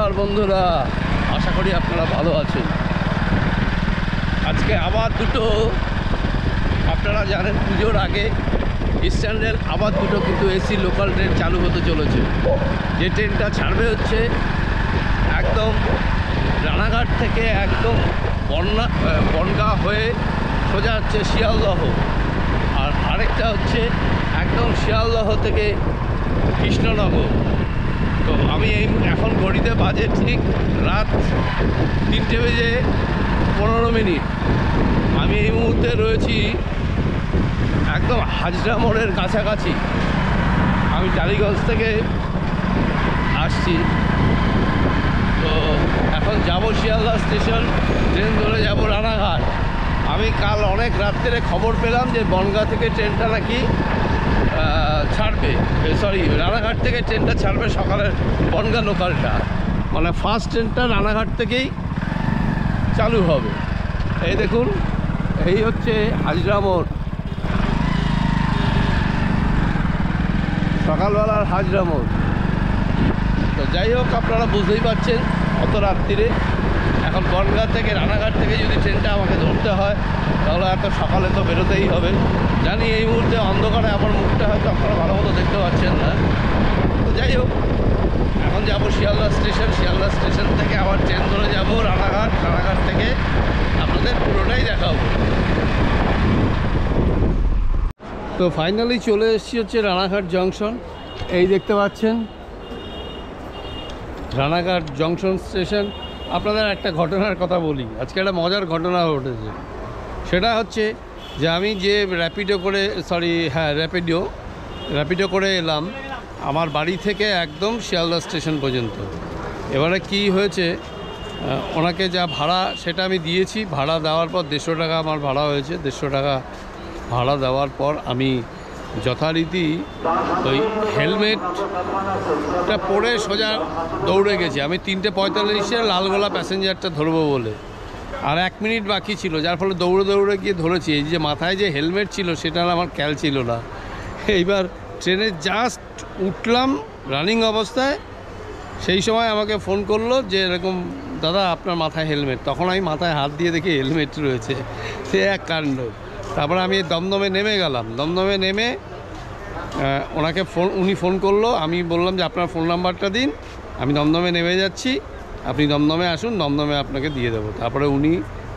নমস্কার বন্ধুরা, আশা করি আপনারা ভালো আছেন। আজকে আবার দুটো, আপনারা জানেন পুজোর আগে ইস্টার্ন রেল আবার দুটো কিন্তু এসি লোকাল ট্রেন চালু হতে চলেছে। যে ট্রেনটা ছাড়বে হচ্ছে একদম রানাঘাট থেকে একদম বনগাঁ হয়ে সোজা হচ্ছে শিয়ালদহ, আর আরেকটা হচ্ছে একদম শিয়ালদহ থেকে কৃষ্ণনগর। তো আমি এখন ঘড়িতে বাজে ঠিক রাত 3:15। আমি এই মুহূর্তে রয়েছি একদম হাজরা মোড়ের কাছাকাছি। আমি টালিগঞ্জ থেকে আসছি, তো এখন যাব শিয়ালদা স্টেশন, ট্রেন ধরে যাব রানাঘাট। আমি কাল অনেক রাত্রে খবর পেলাম যে বনগাঁ থেকে ট্রেনটা নাকি ছাড়বে, রানাঘাট থেকে ট্রেনটা ছাড়বে সকালের বনগাঁ লোকালটা, মানে ফার্স্ট ট্রেনটা রানাঘাট থেকেই চালু হবে। এই দেখুন, এই হচ্ছে হাজরা মোড়, সকালবেলার হাজরা মোড়। তো যাই হোক, আপনারা বুঝতেই পারছেন অত রাত্রিরে এখন বনগাঁ থেকে রানাঘাট থেকে যদি ট্রেনটা আমাকে ধরতে হয় তাহলে এত সকালে তো বেরোতেই হবে। জানি এই মুহূর্তে অন্ধকারে আমার মুখটা হয়তো আপনারা ভালো মতো দেখতে পাচ্ছেন না। তো যাই হোক, এখন যাব শিয়ালদা স্টেশন। শিয়ালদা স্টেশন থেকে আবার ট্রেন ধরে যাব রানাঘাট। রানাঘাট থেকে আপনাদের পুরোটাই দেখাবো। তো ফাইনালি চলে এসেছি হচ্ছে রানাঘাট জংশন। এই দেখতে পাচ্ছেন রানাঘাট জংশন স্টেশন। আপনাদের একটা ঘটনার কথা বলি, আজকে একটা মজার ঘটনা ঘটেছে। সেটা হচ্ছে যে আমি যে র্যাপিডো করে এলাম আমার বাড়ি থেকে একদম শিয়ালদা স্টেশন পর্যন্ত। এবারে কি হয়েছে, ওনাকে যা ভাড়া সেটা আমি দিয়েছি। ভাড়া দেওয়ার পর 150 টাকা আমার ভাড়া হয়েছে। 150 টাকা ভাড়া দেওয়ার পর আমি যথারীতি ওই হেলমেটটা পরে সোজা দৌড়ে গেছি। আমি 3:45-এ লালগোলা প্যাসেঞ্জারটা ধরবো বলে, আর 1 মিনিট বাকি ছিল, যার ফলে দৌড়ে গিয়ে ধরেছি। এই যে মাথায় যে হেলমেট ছিল সেটা আমার খেয়াল ছিল না। এইবার ট্রেনে জাস্ট উঠলাম রানিং অবস্থায়, সেই সময় আমাকে ফোন করলো যে এরকম দাদা আপনার মাথায় হেলমেট। তখন আমি মাথায় হাত দিয়ে দেখি হেলমেট রয়েছে। সে এক কাণ্ড। তারপরে আমি দমদমে নেমে গেলাম। দমদমে নেমে উনি ফোন করলো। আমি বললাম যে আপনার ফোন নাম্বারটা দিন, আমি দমদমে নেমে যাচ্ছি, আপনি দমদমে আসুন, দমদমে আপনাকে দিয়ে দেবো। তারপরে উনি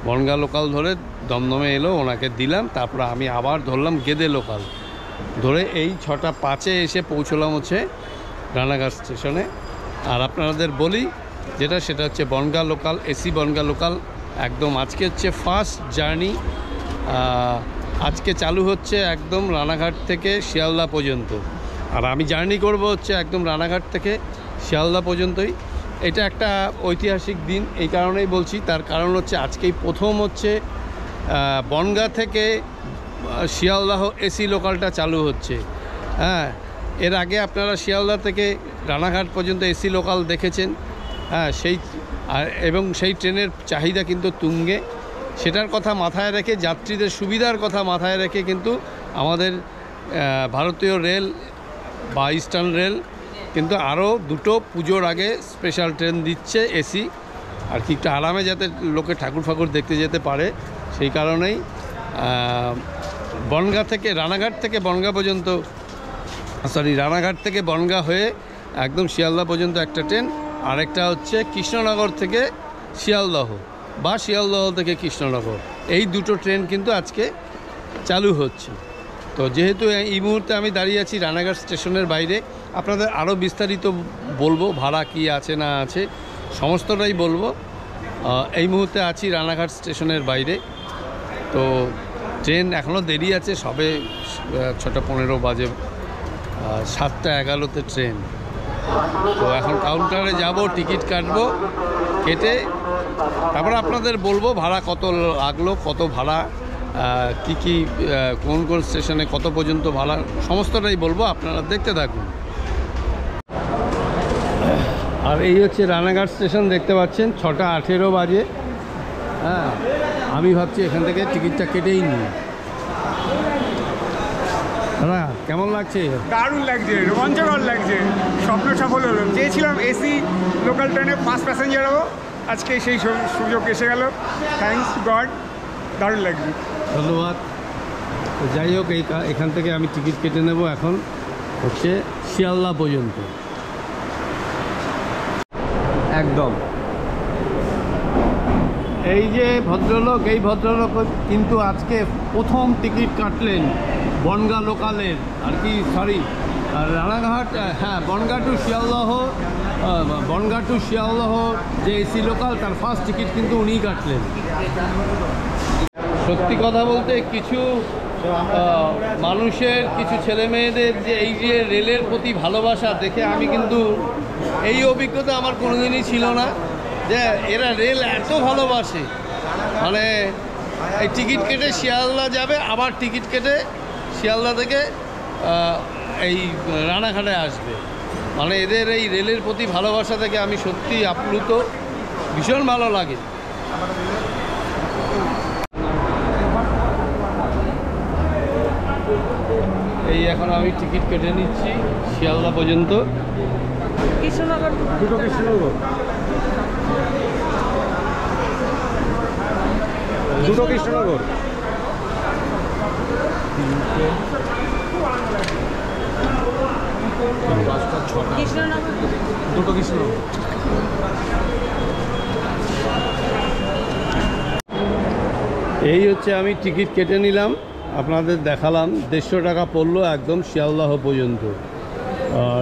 বনগাঁ লোকাল ধরে দমদমে এলো, ওনাকে দিলাম। তারপরে আমি আবার ধরলাম গেদে লোকাল ধরে এই 6:05-এ এসে পৌঁছলাম হচ্ছে রানাঘাট স্টেশনে। আর আপনাদের বলি সেটা হচ্ছে Bongaon local, AC Bongaon local একদম। আজকে হচ্ছে ফার্স্ট জার্নি, আজকে চালু হচ্ছে একদম রানাঘাট থেকে শিয়ালদা পর্যন্ত। আর আমি জার্নি করব হচ্ছে একদম রানাঘাট থেকে শিয়ালদা পর্যন্তই। এটা একটা ঐতিহাসিক দিন, এই কারণেই বলছি। তার কারণ হচ্ছে আজকেই প্রথম হচ্ছে বনগাঁ থেকে শিয়ালদাহ এসি লোকালটা চালু হচ্ছে। হ্যাঁ, এর আগে আপনারা শিয়ালদা থেকে রানাঘাট পর্যন্ত এসি লোকাল দেখেছেন। হ্যাঁ, এবং সেই ট্রেনের চাহিদা কিন্তু তুঙ্গে। সেটার কথা মাথায় রেখে, যাত্রীদের সুবিধার কথা মাথায় রেখে কিন্তু আমাদের ভারতীয় রেল বা ইস্টার্ন রেল কিন্তু আরও দুটো পুজোর আগে স্পেশাল ট্রেন দিচ্ছে এসি, আর কি একটু আরামে যাতে লোকে ঠাকুর দেখতে যেতে পারে। সেই কারণেই রানাঘাট থেকে বনগাঁ পর্যন্ত, রানাঘাট থেকে বনগাঁ হয়ে একদম শিয়ালদা পর্যন্ত একটা ট্রেন, আরেকটা হচ্ছে কৃষ্ণনগর থেকে শিয়ালদহ বা শিয়ালদহ থেকে কৃষ্ণনগর। এই দুটো ট্রেন কিন্তু আজকে চালু হচ্ছে। তো যেহেতু এই মুহূর্তে আমি দাঁড়িয়ে আছি রানাঘাট স্টেশনের বাইরে, আপনাদের আরও বিস্তারিত বলবো, ভাড়া কি আছে না আছে সমস্তটাই বলবো। এই মুহূর্তে আছি রানাঘাট স্টেশনের বাইরে। তো ট্রেন এখনও দেরি আছে, সবে 6:15 বাজে, 7:11-তে ট্রেন। তো এখন কাউন্টারে যাব, টিকিট কাটবো, কেটে তারপর আপনাদের বলবো ভাড়া কত লাগলো, কত ভাড়া, কি কোন স্টেশনে কত পর্যন্ত ভাড়া, সমস্তটাই বলবো, আপনারা দেখতে থাকুন। আর এই হচ্ছে রানাঘাট স্টেশন, দেখতে পাচ্ছেন 6:18 বাজে। হ্যাঁ, আমি ভাবছি এখান থেকে টিকিটটা কেটেই নিই। দাদা কেমন লাগছে? দারুণ লাগছে, রোমাঞ্চকর লাগছে, স্বপ্ন সফল হলো। চেয়েছিলাম এসি লোকাল ট্রেনে 5 প্যাসেঞ্জার হবো, আজকে সেই সুযোগ এসে গেল। থ্যাঙ্কস গড, দারুণ লাগছে। ধন্যবাদ। যাই হোক, এখান থেকে আমি টিকিট কেটে নেব। এখন হচ্ছে শিয়ালদা পর্যন্ত একদম। এই যে ভদ্রলোক, এই ভদ্রলোক কিন্তু আজকে প্রথম টিকিট কাটলেন বনগাঁ লোকালের, আর কি সরি রানাঘাট, হ্যাঁ বনগাঁ টু শিয়ালদহ, বনগাঁ টু শিয়ালদহ যে এসি লোকাল, তার ফার্স্ট টিকিট কিন্তু উনিই কাটলেন। সত্যি কথা বলতে কিছু মানুষের, কিছু ছেলে মেয়েদের যে এই যে রেলের প্রতি ভালোবাসা দেখে আমি কিন্তু এই অভিজ্ঞতা আমার কোনোদিনই ছিল না যে এরা রেল এত ভালোবাসে। মানে এই টিকিট কেটে শিয়ালদা যাবে, আবার টিকিট কেটে শিয়ালদা থেকে এই রানাঘাটে আসবে। মানে এদের এই রেলের প্রতি ভালোবাসা থেকে আমি সত্যি আপ্লুত, ভীষণ ভালো লাগে। এই এখন আমি টিকিট কেটে নিচ্ছি শিয়ালদা পর্যন্ত। কৃষ্ণনগর, দুটো কৃষ্ণনগর, দুটো কৃষ্ণনগর, দুটো কৃষ্ণনগর। এই হচ্ছে আমি টিকিট কেটে নিলাম, আপনাদের দেখালাম। 150 টাকা পড়লো একদম শিয়ালদহ পর্যন্ত,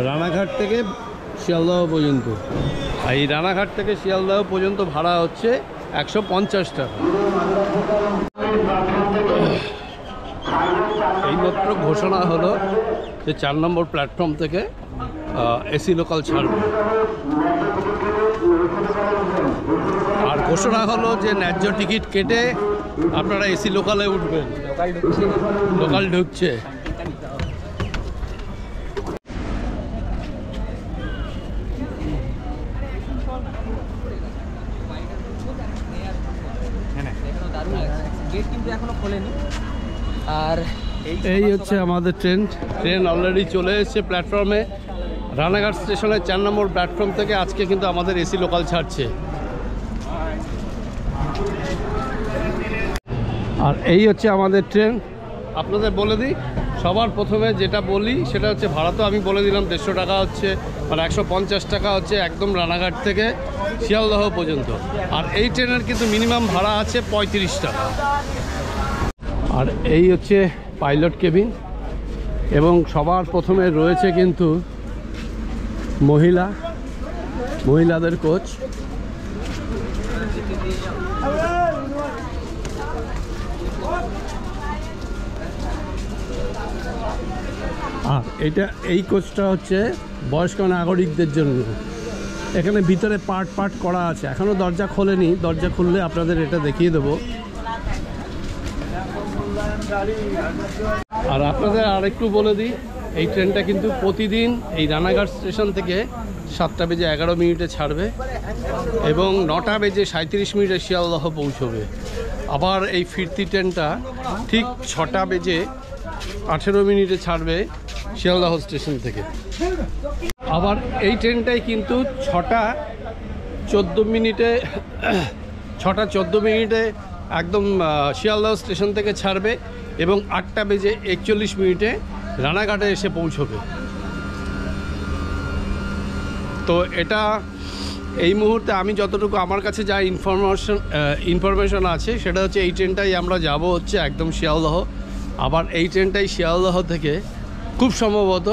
রানাঘাট থেকে শিয়ালদহ পর্যন্ত। এই রানাঘাট থেকে শিয়ালদহ পর্যন্ত ভাড়া হচ্ছে 150 টাকা। এইমাত্র ঘোষণা হলো যে 4 নম্বর প্ল্যাটফর্ম থেকে এসি লোকাল ছাড়বে। আর ঘোষণা হলো যে ন্যায্য টিকিট কেটে আপনারা এসি লোকালে উঠবেন। লোকাল ঢুকছে। আর এই হচ্ছে আমাদের ট্রেন অলরেডি চলে এসেছে প্ল্যাটফর্মে। রানাঘাট স্টেশনের 4 নম্বর প্ল্যাটফর্ম থেকে আজকে কিন্তু আমাদের এসি লোকাল ছাড়ছে। আর এই হচ্ছে আমাদের ট্রেন। আপনাদের বলে দিই, সবার প্রথমে যেটা বলি সেটা হচ্ছে ভাড়া তো আমি বলে দিলাম 150 টাকা হচ্ছে, মানে 150 টাকা হচ্ছে একদম রানাঘাট থেকে শিয়ালদহ পর্যন্ত। আর এই ট্রেনের কিন্তু মিনিমাম ভাড়া আছে 35 টাকা। আর এই হচ্ছে পাইলট কেবিন, এবং সবার প্রথমে রয়েছে কিন্তু মহিলাদের কোচ। আর এই কোচটা হচ্ছে বয়স্ক নাগরিকদের জন্য। এখানে ভিতরে পার্ট করা আছে, এখনও দরজা খোলেনি, দরজা খুললে আপনাদের এটা দেখিয়ে দেবো। আর আপনাদের আরেকটু বলে দিই, এই ট্রেনটা কিন্তু প্রতিদিন এই রানাঘাট স্টেশন থেকে 7টা বেজে 11 মিনিটে ছাড়বে এবং 9টা বেজে 37 মিনিটে শিয়ালদহ পৌঁছবে। আবার এই ফিরতি ট্রেনটা ঠিক 6টা বেজে 18 মিনিটে ছাড়বে শিয়ালদহ স্টেশন থেকে। আবার এই ট্রেনটাই কিন্তু 6টা 14 মিনিটে একদম শিয়ালদহ স্টেশন থেকে ছাড়বে এবং 8টা বেজে 41 মিনিটে রানাঘাটে এসে পৌঁছবে। তো এটা এই মুহূর্তে আমি যতটুকু আমার কাছে যা ইনফরমেশন আছে সেটা হচ্ছে এই ট্রেনটাই আমরা যাব হচ্ছে একদম শিয়ালদহ। আবার এই ট্রেনটাই শিয়ালদহ থেকে খুব সম্ভবত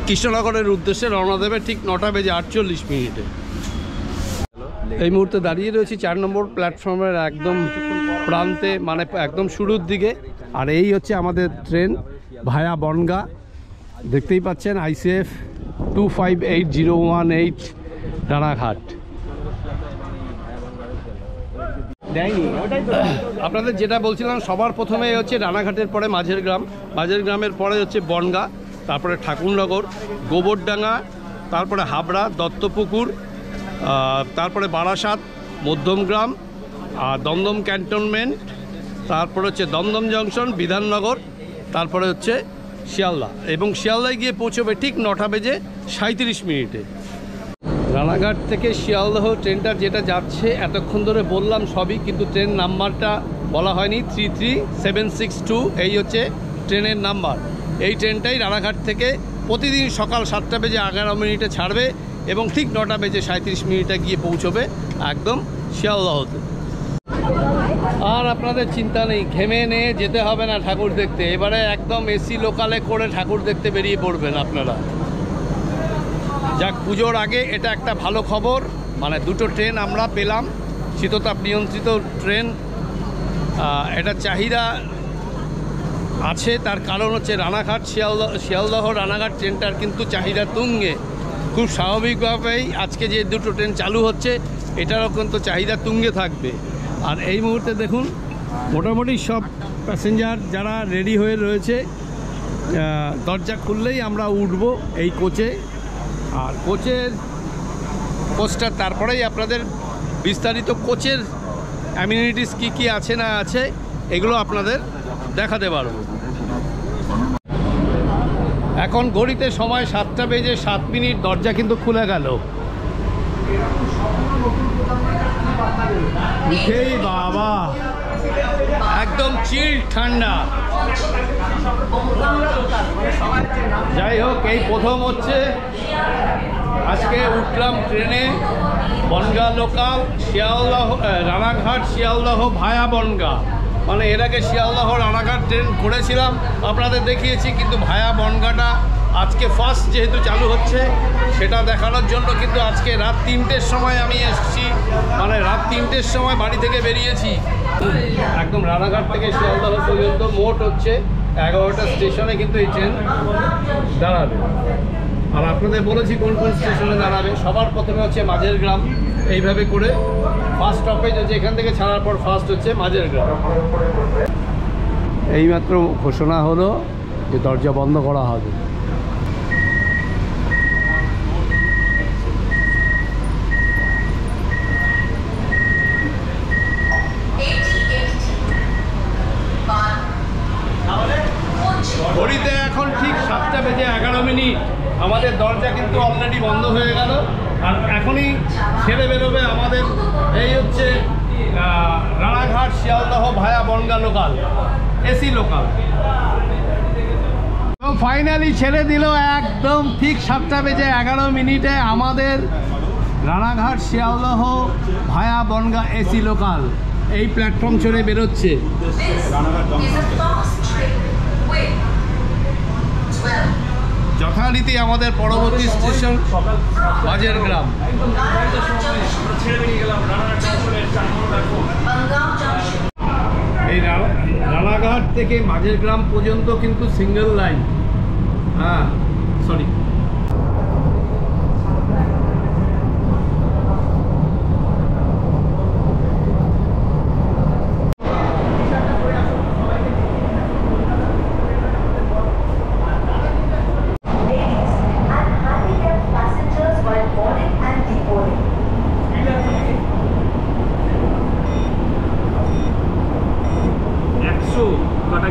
কৃষ্ণনগরের উদ্দেশ্যে রওনা দেবে ঠিক 9টা বেজে 48 মিনিটে। এই মুহূর্তে দাঁড়িয়ে রয়েছি 4 নম্বর প্ল্যাটফর্মের একদম প্রান্তে, মানে একদম শুরুর দিকে। আর এই হচ্ছে আমাদের ট্রেন ভায়া বনগাঁ। দেখতেই পাচ্ছেন ICF 258018 রানাঘাট। আপনাদের যেটা বলছিলাম, সবার প্রথমে হচ্ছে রানাঘাটের পরে মাঝের গ্রামের পরে হচ্ছে বনগাঁ, তারপরে ঠাকুরনগর, গোবরডাঙ্গা, তারপরে হাবড়া, দত্তপুকুর, তারপরে বারাসাত, মধ্যমগ্রাম, দমদম ক্যান্টনমেন্ট, তারপরে হচ্ছে দমদম জংশন, বিধাননগর, তারপরে হচ্ছে শিয়ালদা, এবং শিয়ালদায় গিয়ে পৌঁছবে ঠিক 9:37 রানাঘাট থেকে শিয়ালদহ ট্রেনটা যেটা যাচ্ছে এতক্ষণ ধরে বললাম সবই, কিন্তু ট্রেন নাম্বারটা বলা হয়নি। 33762 এই হচ্ছে ট্রেনের নাম্বার। এই ট্রেনটাই রানাঘাট থেকে প্রতিদিন সকাল 7:11 ছাড়বে এবং ঠিক 9:37 গিয়ে পৌঁছবে একদম শিয়ালদহতে। আর আপনাদের চিন্তা নেই, ঘেমে নিয়ে যেতে হবে না ঠাকুর দেখতে, এবারে একদম এসি লোকালে করে ঠাকুর দেখতে বেরিয়ে পড়বেন আপনারা। যাক, পুজোর আগে এটা একটা ভালো খবর, মানে দুটো ট্রেন আমরা পেলাম, শীততাপ নিয়ন্ত্রিত ট্রেন। এটা চাহিদা আছে, তার কারণ হচ্ছে রানাঘাট শিয়ালদহ রানাঘাট ট্রেনটার কিন্তু চাহিদা তুঙ্গে। খুব স্বাভাবিকভাবেই আজকে যে দুটো ট্রেন চালু হচ্ছে এটারও কিন্তু চাহিদা তুঙ্গে থাকবে। আর এই মুহূর্তে দেখুন মোটামুটি সব প্যাসেঞ্জার যারা রেডি হয়ে রয়েছে, দরজা খুললেই আমরা উঠব এই কোচে। আর কোচটা তারপরেই আপনাদের বিস্তারিত কোচের অ্যামিনিটিস কী কী আছে না আছে এগুলো আপনাদের দেখাতে পারব। এখন ঘড়িতে সময় 7:07, দরজা কিন্তু খুলে গেল। উঠেই বাবা একদম চিল ঠান্ডা। যাই হোক, এই প্রথম হচ্ছে আজকে উঠলাম ট্রেনে বনগাঁ লোকাল, শিয়ালদহ রানাঘাট শিয়ালদহ ভায়া বনগাঁ। মানে এর আগে শিয়ালদহ রানাঘাট ট্রেন করেছিলাম, আপনাদের দেখিয়েছি, কিন্তু ভায়া বনগাঁটা আজকে ফার্স্ট যেহেতু চালু হচ্ছে সেটা দেখানোর জন্য কিন্তু আজকে রাত 3টের সময় আমি এসেছি, মানে রাত 3টের সময় বাড়ি থেকে বেরিয়েছি। একদম রানাঘাট থেকে শিয়ালদহ পর্যন্ত মোট হচ্ছে 11টা স্টেশনে কিন্তু এই ট্রেন দাঁড়াবে। আর আপনাদের বলেছি কোন কোন স্টেশনে দাঁড়াবে। সবার প্রথমে হচ্ছে মাঝের গ্রাম, এইভাবে করে ফার্স্ট স্টপেজ হচ্ছে এখান থেকে ছাড়ার পর ফার্স্ট হচ্ছে মাঝের গ্রাম। এইমাত্র ঘোষণা হলো যে দরজা বন্ধ করা হবে। ঘড়িতে এখন ঠিক 7:11। আমাদের দরজা কিন্তু অলরেডি বন্ধ হয়ে গেল, আর এখনই ছেড়ে বেরোবে আমাদের এই হচ্ছে রানাঘাট শিয়ালদহ ভায়া বনগাঁ লোকাল, এসি লোকাল। তো ফাইনালি ছেড়ে দিল একদম ঠিক 7:11 আমাদের রানাঘাট শিয়ালদহ ভায়া বনগাঁ এসি লোকাল এই প্ল্যাটফর্ম ছেড়ে বেরোচ্ছে। যথারীতি আমাদের পরবর্তী স্টেশন মাঝের গ্রাম। এই রানাঘাট থেকে মাঝের গ্রাম পর্যন্ত কিন্তু সিঙ্গেল লাইন। হ্যাঁ, সরি,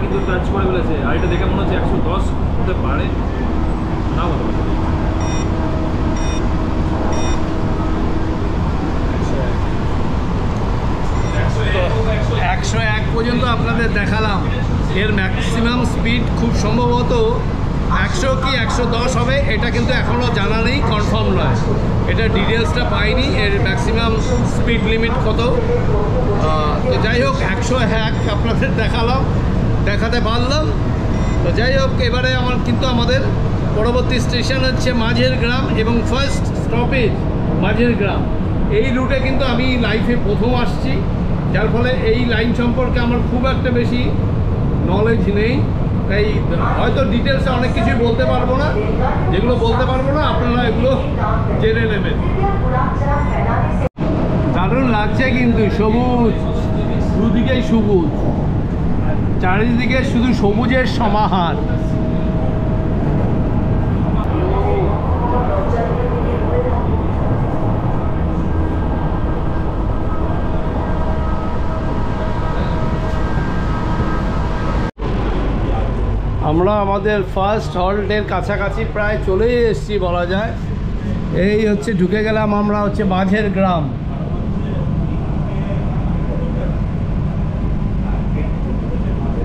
কিন্তু টাচ করে বলেছে, আর এটা দেখে মনে হচ্ছে 110 হতে পারে না। বলো 101 পর্যন্ত আপনাদের দেখালাম। এর ম্যাক্সিমাম স্পিড খুব সম্ভবত 100 কি 110 হবে, এটা কিন্তু এখনও জানা নেই, কনফার্ম নয়। এটা ডিটেলসটা পাইনি এর ম্যাক্সিমাম স্পিড লিমিট কত। তো যাই হোক, 101 আপনাদের দেখাতে পারলাম। তো যাই হোক, এবারে আমাদের পরবর্তী স্টেশন হচ্ছে মাঝের গ্রাম এবং ফার্স্ট স্টপেজ মাঝের গ্রাম। এই রুটে কিন্তু আমি লাইফে প্রথম আসছি, যার ফলে এই লাইন সম্পর্কে আমার খুব একটা বেশি নলেজ নেই, তাই হয়তো ডিটেলসে অনেক কিছুই বলতে পারবো না। যেগুলো বলতে পারবো না আপনারা এগুলো জেনে নেবেন। দারুণ লাগছে কিন্তু, সবুজ, দুদিকেই সবুজ, চারিদিকে শুধু সবুজের সমাহার। আমরা আমাদের ফার্স্ট হল্টের কাছাকাছি প্রায় চলেই এসেছি বলা যায়। এই হচ্ছে ঢুকে গেলাম আমরা হচ্ছে মাঝের গ্রাম।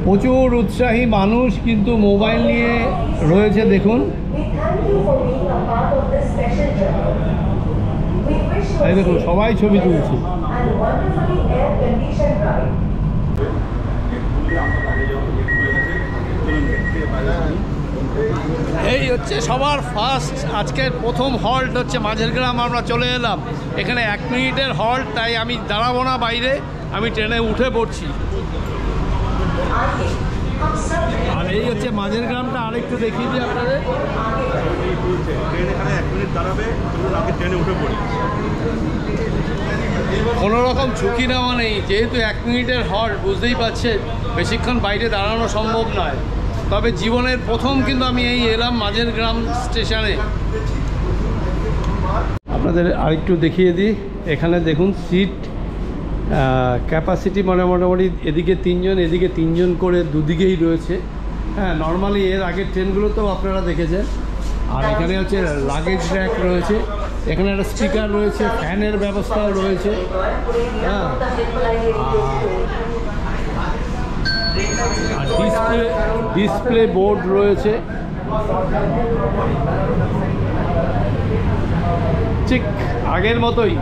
প্রচুর উৎসাহী মানুষ কিন্তু মোবাইল নিয়ে রয়েছে দেখুন। এই দেখুন সবাই ছবি তুলছে। এই হচ্ছে সবার ফার্স্ট আজকের প্রথম হল্ট হচ্ছে মাঝের গ্রাম। আমরা চলে এলাম, এখানে 1 মিনিটের হল্ট, তাই আমি দাঁড়াবো না বাইরে, আমি ট্রেনে উঠে পড়ছি। আর এই হচ্ছে মাঝের গ্রামটা, আরেকটু দেখিয়ে দিই আপনাদের। কোনো রকম ঝুঁকি নেওয়া নেই, যেহেতু 1 মিনিটের হল্ট, বুঝতেই পারছেন বেশিক্ষণ বাইরে দাঁড়ানো সম্ভব নয়। তবে জীবনের প্রথম কিন্তু আমি এই এলাম মাঝের গ্রাম স্টেশনে। আপনাদের আরেকটু দেখিয়ে দিই, এখানে দেখুন সিট ক্যাপাসিটি মোটামুটি এদিকে 3 জন, এদিকে 3 জন করে দুদিকেই রয়েছে। হ্যাঁ, নর্মালি এর আগের ট্রেনগুলোতেও আপনারা দেখেছেন। আর এখানে হচ্ছে লাগেজ র্যাক রয়েছে, এখানে একটা স্পিকার রয়েছে, ফ্যানের ব্যবস্থাও রয়েছে। হ্যাঁ, আর ডিসপ্লে বোর্ড রয়েছে, ঠিক আগের মতোই,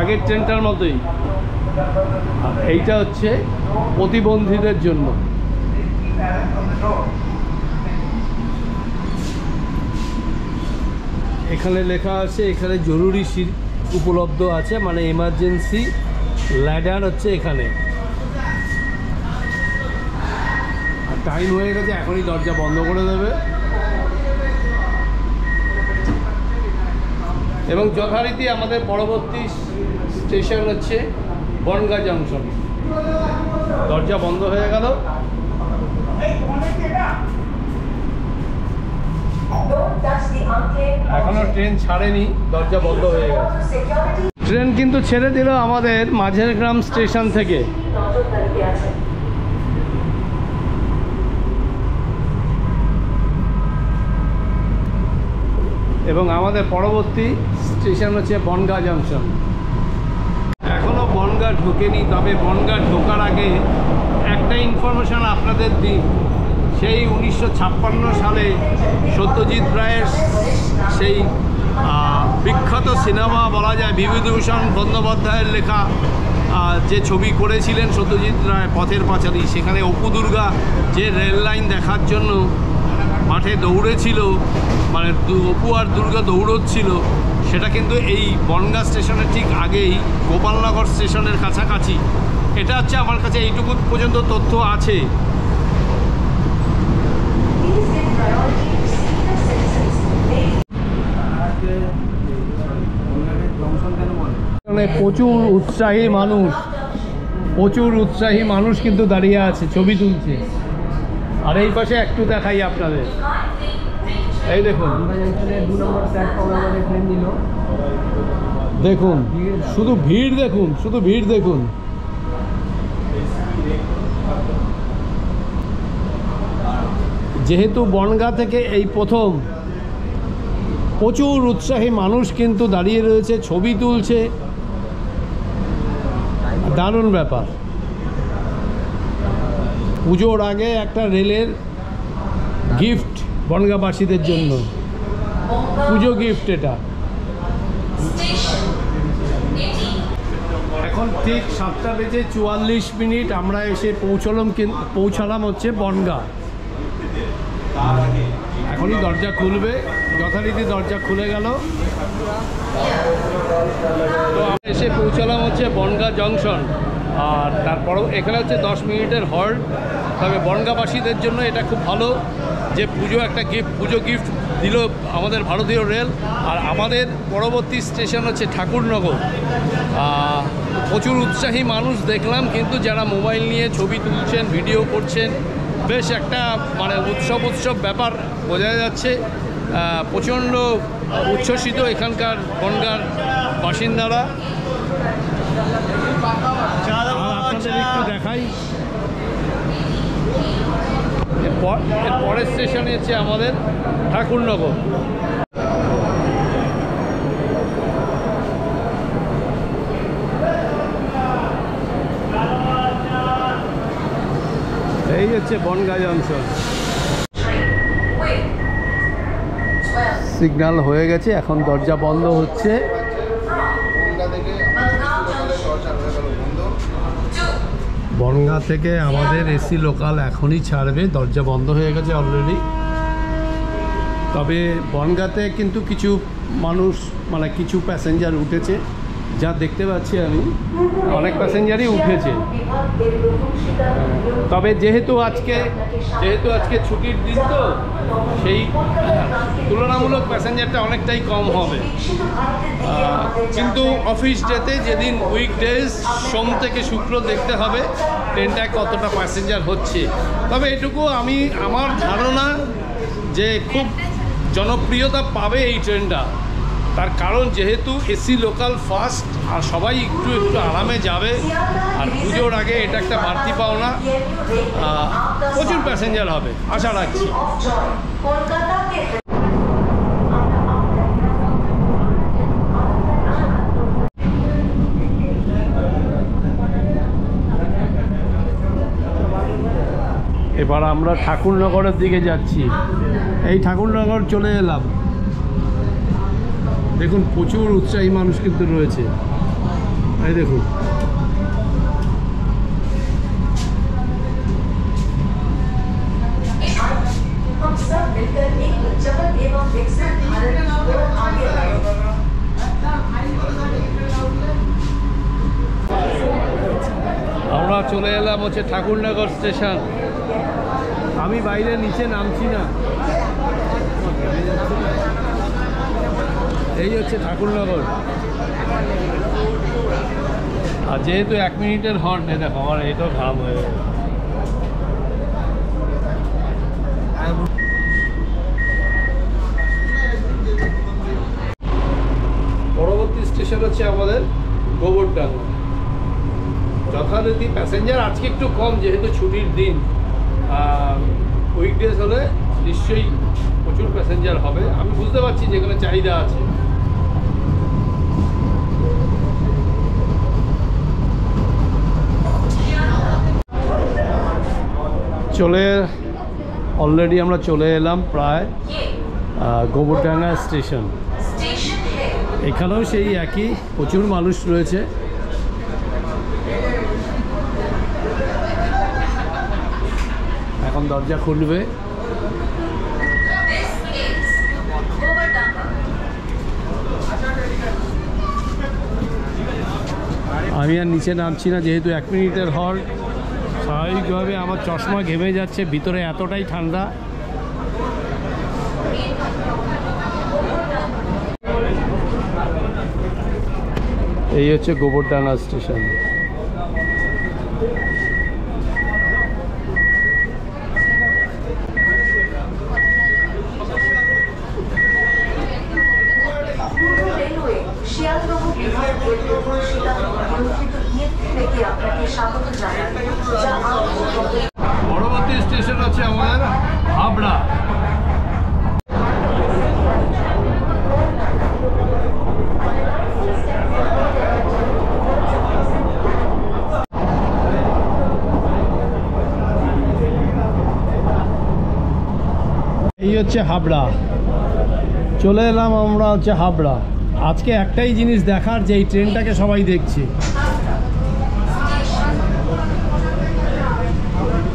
আগের ট্রেনটার মতোই। এইটা হচ্ছে প্রতিবন্ধীদের জন্য। এখানে লেখা আছে, এখানে জরুরি সিট উপলব্ধ আছে, মানে এমার্জেন্সি ল্যাডার হচ্ছে এখানে। আর টাইম হয়ে গেছে, এখনই দরজা বন্ধ করে দেবে। এবং যথারীতি আমাদের পরবর্তী স্টেশন হচ্ছে বনগাঁ জংশন। দরজা বন্ধ হয়ে গেল। এখনো ট্রেন ছাড়েনি, দরজা বন্ধ হয়ে গেছে। ট্রেন কিন্তু ছেড়ে দিল আমাদের মাঝের গ্রাম স্টেশন থেকে। এবং আমাদের পরবর্তী স্টেশন হচ্ছে বনগাঁ জংশন। এখনও বনগাঁ ঢোকেনি, তবে বনগাঁ ঢোকার আগে একটা ইনফরমেশান আপনাদের দিই। সেই 1956 সালে সত্যজিৎ রায়ের সেই বিখ্যাত সিনেমা বলা যায়, বিভূতিভূষণ বন্দ্যোপাধ্যায়ের লেখা যে ছবি করেছিলেন সত্যজিৎ রায়, পথের পাঁচালী, সেখানে অপু দুর্গা যে রেল লাইন দেখার জন্য মাঠে দৌড়েছিল, মানে অপু আর দুর্গা দৌড়চ্ছিল, সেটা কিন্তু এই বনগাঁ স্টেশনের ঠিক আগেই, গোপালনগর স্টেশনের কাছাকাছি। এটা হচ্ছে আমার কাছে এইটুকু পর্যন্ত তথ্য আছে। প্রচুর উৎসাহী মানুষ কিন্তু দাঁড়িয়ে আছে, ছবি তুলছে। আর এই পাশে একটু দেখাই আপনাদের, এই দেখুন, 2 নম্বর প্ল্যাটফর্মে আমাদের ট্রেন দিল। দেখুন শুধু ভিড়, দেখুন শুধু ভিড় দেখুন। যেহেতু বনগাঁ থেকে এই প্রথম, প্রচুর উৎসাহী মানুষ কিন্তু দাঁড়িয়ে রয়েছে, ছবি তুলছে, দারুণ ব্যাপার। পুজোর আগে একটা রেলের গিফট বনগাঁবাসীদের জন্য, পুজো গিফট এটা। এখন ঠিক 7:44 আমরা এসে পৌঁছালাম হচ্ছে বনগাঁ। এখনই দরজা খুলবে, যথারীতি দরজা খুলে গেল। তো আমরা এসে পৌঁছালাম হচ্ছে বনগাঁ জংশন। আর তারপরও এখানে হচ্ছে 10 মিনিটের হল্ট। তবে বনগাঁবাসীদের জন্য এটা খুব ভালো যে পুজো গিফট দিল আমাদের ভারতীয় রেল। আর আমাদের পরবর্তী স্টেশন হচ্ছে ঠাকুরনগর। প্রচুর উৎসাহী মানুষ দেখলাম, কিন্তু যারা মোবাইল নিয়ে ছবি তুলছেন, ভিডিও করছেন, বেশ একটা মানে উৎসব ব্যাপার বোঝা যাচ্ছে। প্রচণ্ড উচ্ছ্বসিত এখানকার বনগাঁর বাসিন্দারা। আপনাদের একটু দেখাই, এর পরের স্টেশনে হচ্ছে আমাদের ঠাকুরনগর। এই হচ্ছে বনগাঁ জংশন। সিগন্যাল হয়ে গেছে, এখন দরজা বন্ধ হচ্ছে। বনগাঁ থেকে আমাদের এসি লোকাল এখনই ছাড়বে, দরজা বন্ধ হয়ে গেছে অলরেডি। তবে বনগাঁতে কিন্তু কিছু মানুষ মানে কিছু প্যাসেঞ্জার উঠেছে, যা দেখতে পাচ্ছি আমি অনেক প্যাসেঞ্জারই উঠেছে। তবে যেহেতু আজকে ছুটির দিন, তো সেই তুলনামূলক প্যাসেঞ্জারটা অনেকটাই কম হবে। কিন্তু অফিস ডেতে যেদিন উইকডেজ সোম থেকে শুক্র দেখতে হবে ট্রেনটায় কতটা প্যাসেঞ্জার হচ্ছে। তবে এটুকু আমার ধারণা যে খুব জনপ্রিয়তা পাবে এই ট্রেনটা, তার কারণ যেহেতু এসি লোকাল ফার্স্ট আর সবাই একটু আরামে যাবে, আর পুজোর আগে এটা একটা বাড়তি পাওনা, প্রচুর প্যাসেঞ্জার হবে আশা রাখছি। এবার আমরা ঠাকুরনগরের দিকে যাচ্ছি। এই ঠাকুরনগর চলে এলাম। দেখুন প্রচুর উৎসাহী মানুষ কিন্তু রয়েছে, এই দেখুন। আমরা চলে এলাম হচ্ছে ঠাকুরনগর স্টেশন। আমি বাইরে নিচে নামছি না, এই হচ্ছে ঠাকুরনগর। আর যেহেতু 1 মিনিটের হর্ন, দেখো আমার এটাও ঘাম হয়ে গেছে। পরবর্তী স্টেশন হচ্ছে আমাদের গোবরডাঙ্গা। যথারীতি প্যাসেঞ্জার আজকে একটু কম, যেহেতু ছুটির দিন। উইকডেজ হলে নিশ্চয়ই প্রচুর প্যাসেঞ্জার হবে, আমি বুঝতে পারছি যেখানে চাহিদা আছে। অলরেডি আমরা চলে এলাম প্রায় গোবরডাঙ্গা স্টেশন। এখানেও সেই একই, প্রচুর মানুষ রয়েছে। এখন দরজা খুলবে। আমি আর নিচে নামছি না, যেহেতু 1 মিনিটের হল্ট। স্বাভাবিকভাবে আমার চশমা ঘেমে যাচ্ছে, ভিতরে এতটাই ঠান্ডা। এই হচ্ছে গোবরডাঙ্গা স্টেশন। পরবর্তী স্টেশন হচ্ছে আমাদের হাবড়া। এই হচ্ছে হাবড়া, চলে এলাম আমরা হচ্ছে হাবড়া। আজকে একটাই জিনিস দেখার, যে এই ট্রেনটাকে সবাই দেখছে।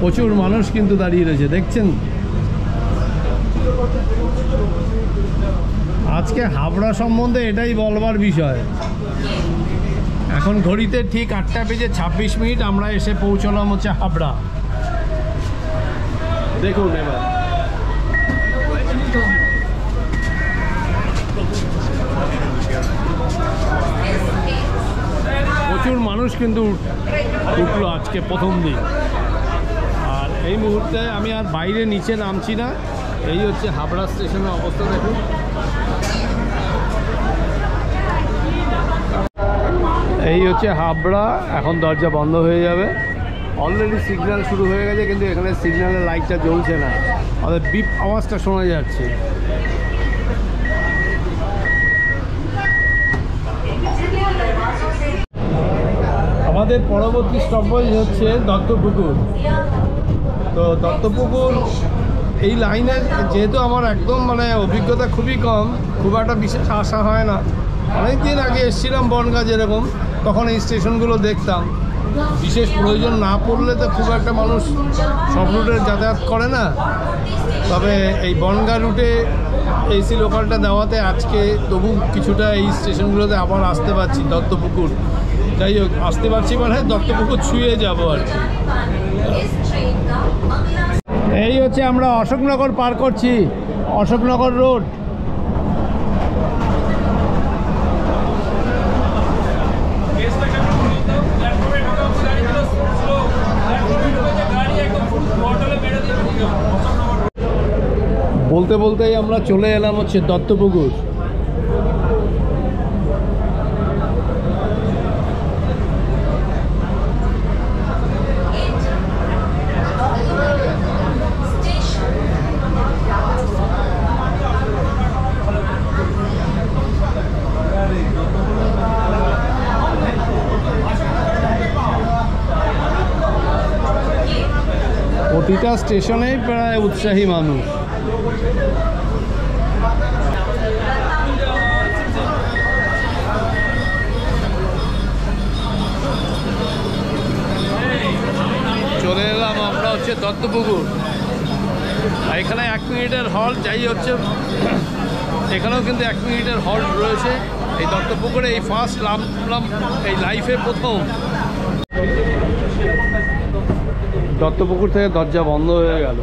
প্রচুর মানুষ কিন্তু দাঁড়িয়ে রয়েছে, দেখছেন। আজকে হাবড়া সম্বন্ধে এটাই বলবার বিষয়। এখন ঘড়িতে ঠিক 8:26 আমরা এসে পৌঁছলাম হচ্ছে হাবড়া। দেখুন এবার প্রচুর মানুষ কিন্তু উঠলো আজকে প্রথম দিন। আর এই মুহূর্তে আমি আর বাইরে নিচে নামছি না। এই হচ্ছে হাবড়া স্টেশনের অবস্থা, দেখুন। এই হচ্ছে হাবড়া, এখন দরজা বন্ধ হয়ে যাবে। অলরেডি সিগন্যাল শুরু হয়ে গেছে, কিন্তু এখানে সিগন্যালের লাইটটা জ্বলছে না, আমাদের বিপ আওয়াজটা শোনা যাচ্ছে। আমাদের পরবর্তী স্টপেজ হচ্ছে দত্তপুকুর। তো দত্তপুকুর এই লাইনে যেহেতু আমার একদম মানে অভিজ্ঞতা খুবই কম, খুব একটা বিশেষ আশা হয় না। অনেক দিন আগে এসেছিলাম বনগাঁ যেরকম, তখন এই স্টেশনগুলো দেখতাম। বিশেষ প্রয়োজন না পড়লে তো খুব একটা মানুষ সব রুটে যাতায়াত করে না। তবে এই বনগাঁ রুটে এসি লোকালটা দেওয়াতে আজকে তবু কিছুটা এই স্টেশনগুলোতে আবার আসতে পারছি। দত্তপুকুর যাই হোক, আসতে পারছি মানে দত্তপুকুর ছুঁয়ে যাবো আর কি। এই হচ্ছে আমরা অশোকনগর পার করছি, অশোকনগর রোড। বলতে বলতেই আমরা চলে এলাম হচ্ছে দত্তপুকুর। প্রতিটা স্টেশনেই প্রায় উৎসাহী মানুষ। চলে এলাম আমরা হচ্ছে দত্তপুকুর। এখানে 1 মিনিটের হল্ট, যাই হচ্ছে এখানেও কিন্তু 1 মিনিটের হল্ট রয়েছে। এই দত্তপুকুরে এই ফার্স্ট নামলাম, এই লাইফে প্রথম। দত্তপুকুর থেকে দরজা বন্ধ হয়ে গেল।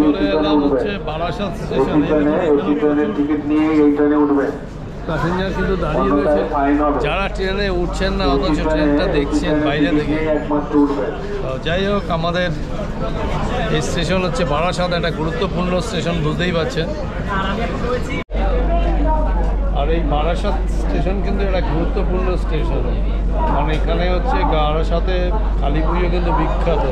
চলে এলাম হচ্ছে বারাসাত স্টেশনে। প্যাসেঞ্জার কিন্তু দাঁড়িয়ে রয়েছে, যারা ট্রেনে উঠছেন না অথচ ট্রেনটা দেখছেন বাইরে থেকে। যাই হোক, আমাদের এই স্টেশন হচ্ছে বারাসাত, একটা গুরুত্বপূর্ণ স্টেশন, বুঝতেই পারছেন। আর এই বারাসাত স্টেশন কিন্তু একটা গুরুত্বপূর্ণ স্টেশন, কারণ এখানে হচ্ছে বারাসাতে কালী পুজো কিন্তু বিখ্যাত।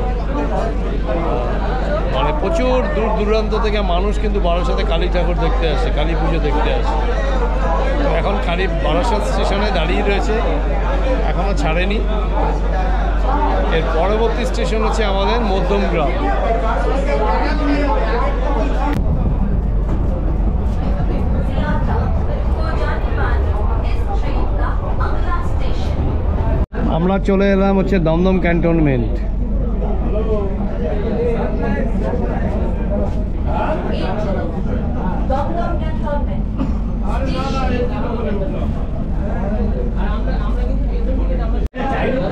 মানে প্রচুর দূর দূরান্ত থেকে মানুষ কিন্তু বারাসাতে কালী ঠাকুর দেখতে আসে, কালী পুজো দেখতে আসে। এখন বারাসাত স্টেশনে দাঁড়িয়ে রয়েছে, এখনও ছাড়েনি। এর পরবর্তী স্টেশন হচ্ছে আমাদের মধ্যমগ্রাম। আমরা চলে এলাম হচ্ছে দমদম ক্যান্টনমেন্ট।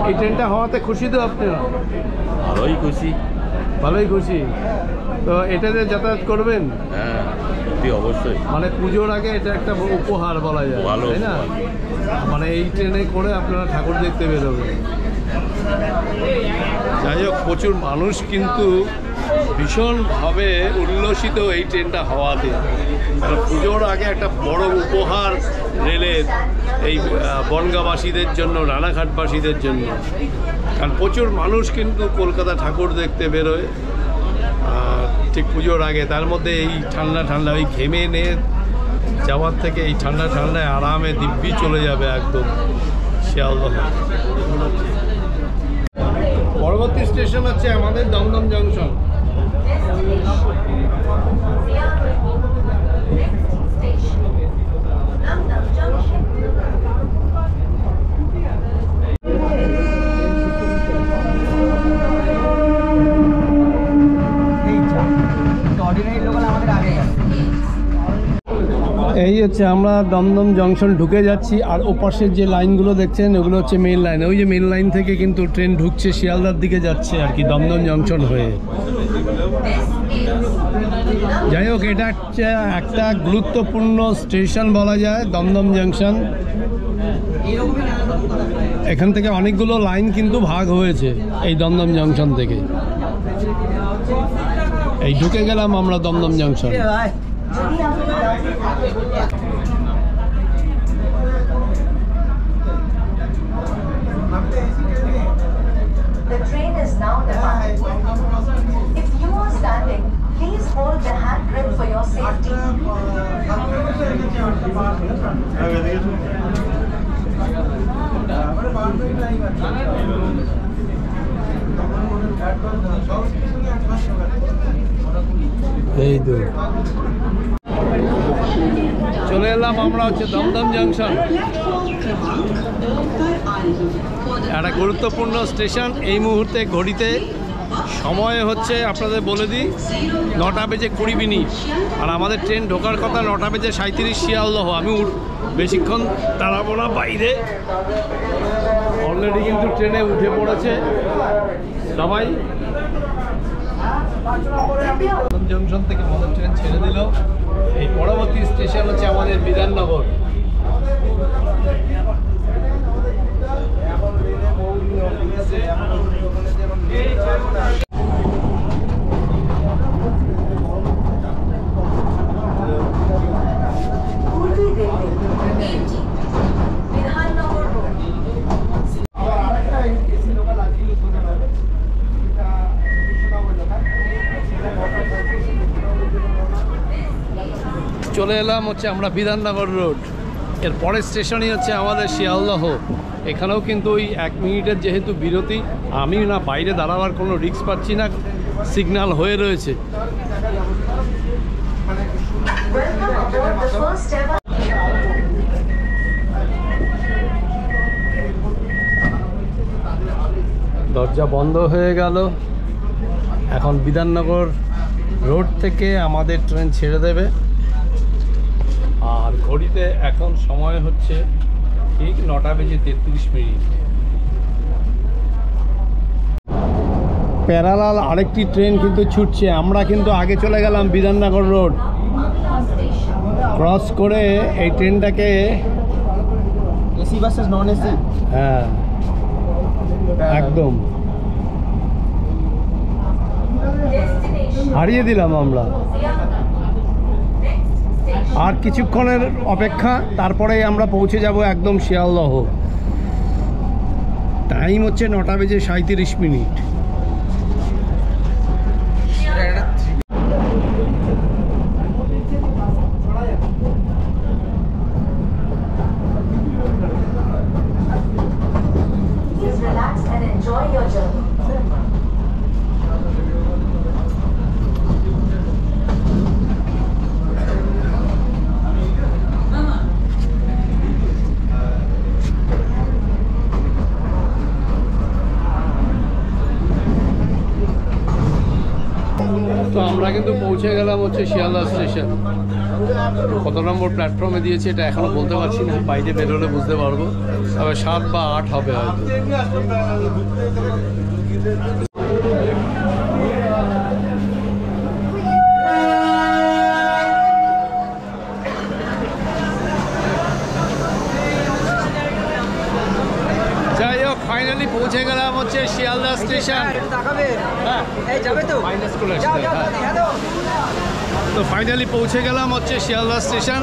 এই ট্রেনটা হওয়াতে খুশি তো আপনারা? ভালোই খুশি। ভালোই খুশি। তো এটাতে যাতায়াত করবেন? হ্যাঁ, অতি অবশ্যই। মানে পুজোর আগে এটা একটা উপহার বলা যায়, ভালো, তাই না? মানে এই ট্রেনে করে আপনারা ঠাকুর দেখতে বেরোবেন। যাই হোক, প্রচুর মানুষ কিন্তু ভীষণভাবে উল্লসিত এই ট্রেনটা হওয়াতে। কারণ পুজোর আগে একটা বড় উপহার রেলের এই বনগাঁবাসীদের জন্য, রানাঘাটবাসীদের জন্য। কারণ প্রচুর মানুষ কিন্তু কলকাতা ঠাকুর দেখতে বেরোয় ঠিক পুজোর আগে। তার মধ্যে এই ঠান্ডা ঠান্ডা, ওই ঘেমে নিয়ে যাওয়ার থেকে এই ঠান্ডা ঠান্ডায় আরামে দিব্যি চলে যাবে একদম শিয়ালদহ। পরবর্তী স্টেশন হচ্ছে আমাদের দমদম জংশন। এই হচ্ছে আমরা দমদম জংশন ঢুকে যাচ্ছি। আর ওপাশের যে লাইনগুলো দেখছেন ওগুলো হচ্ছে মেন লাইন। ওই যে মেন লাইন থেকে কিন্তু ট্রেন ঢুকছে, শিয়ালদার দিকে যাচ্ছে আর কি, দমদম জংশন হয়ে। যাই হোক, এটা হচ্ছে একটা গুরুত্বপূর্ণ স্টেশন বলা যায়, দমদম জংশন। এখান থেকে অনেকগুলো লাইন কিন্তু ভাগ হয়েছে এই দমদম জংশন থেকে। এই ঢুকে গেলাম আমরা Dumdum junction. If you are standing, please hold the handrail for your safety. এই তো চলে এলাম আমরা হচ্ছে দমদম জাংশন, একটা গুরুত্বপূর্ণ স্টেশন। এই মুহূর্তে ঘড়িতে সময় হচ্ছে আপনাদের বলে দিই 9:20 আর আমাদের ট্রেন ঢোকার কথা 9:37 শিয়ালদহ। আমি বেশিক্ষণ দাঁড়াবো না বাইরে, অলরেডি কিন্তু ট্রেনে উঠে পড়েছে সবাই। জংশন থেকে আমাদের ট্রেন ছেড়ে দিল। এই পরবর্তী স্টেশন হচ্ছে আমাদের Bidhannagar. Purvi Railway, 80, Vidhannagar Road. চলে এলাম হচ্ছে আমরা বিধাননগর রোড। এর পরের স্টেশনই হচ্ছে আমাদের শিয়ালদহ। এখানেও কিন্তু ওই 1 মিনিটের যেহেতু বিরতি, আমি না বাইরে দাঁড়াবার কোনো রিস্ক পাচ্ছি না, সিগন্যাল হয়ে রয়েছে। Welcome aboard the first ever. দরজা বন্ধ হয়ে গেল। এখন বিধাননগর রোড থেকে আমাদের ট্রেন ছেড়ে দেবে। আর ঘড়িতে এখন সময় হচ্ছে ঠিক 9:33। প্যারালাল আরেকটি ট্রেন কিন্তু ছুটছে। আমরা কিন্তু আগে চলে গেলাম বিধাননগর রোড ক্রস করে। এই ট্রেনটাকে এসি ভার্সেস নন এসি। হ্যাঁ একদম Destination. হারিয়ে দিলাম আমরা। Zianda. Next station. আর কিছুক্ষণের অপেক্ষা, তারপরেই আমরা পৌঁছে যাব একদম শিয়ালদহ। টাইম হচ্ছে 9:37। Please relax and enjoy your journey. তো আমরা কিন্তু পৌঁছে গেলাম হচ্ছে শিয়ালদহ স্টেশন। কত নম্বর প্ল্যাটফর্মে দিয়েছে এটা এখনও বলতে পারছি না, বাইরে বেরোলে বুঝতে পারবো। তবে 7 বা 8 হবে হয়তো। যাই হোক, ফাইনালি পৌঁছে গেলাম হচ্ছে শিয়ালদহ স্টেশন। হ্যাঁ মাইনাস করে আসছে, হ্যাঁ। তো ফাইনালি পৌঁছে গেলাম হচ্ছে শিয়ালদহ স্টেশন।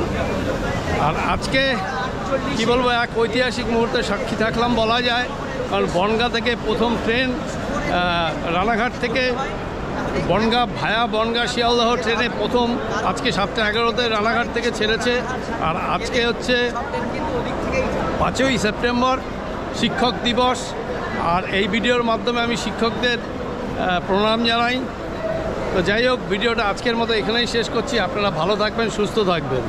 আর আজকে কি বলবো, এক ঐতিহাসিক মুহূর্তে সাক্ষী থাকলাম বলা যায়। কারণ বনগাঁ থেকে প্রথম ট্রেন, রানাঘাট থেকে বনগাঁ ভায়া বনগাঁ শিয়ালদহ ট্রেনে প্রথম আজকে 7:11-তে রানাঘাট থেকে ছেড়েছে। আর আজকে হচ্ছে 5ই সেপ্টেম্বর, শিক্ষক দিবস। আর এই ভিডিওর মাধ্যমে আমি শিক্ষকদের প্রণাম জানাই। তো যাই হোক, ভিডিওটা আজকের মতো এখানেই শেষ করছি। আপনারা ভালো থাকবেন, সুস্থ থাকবেন।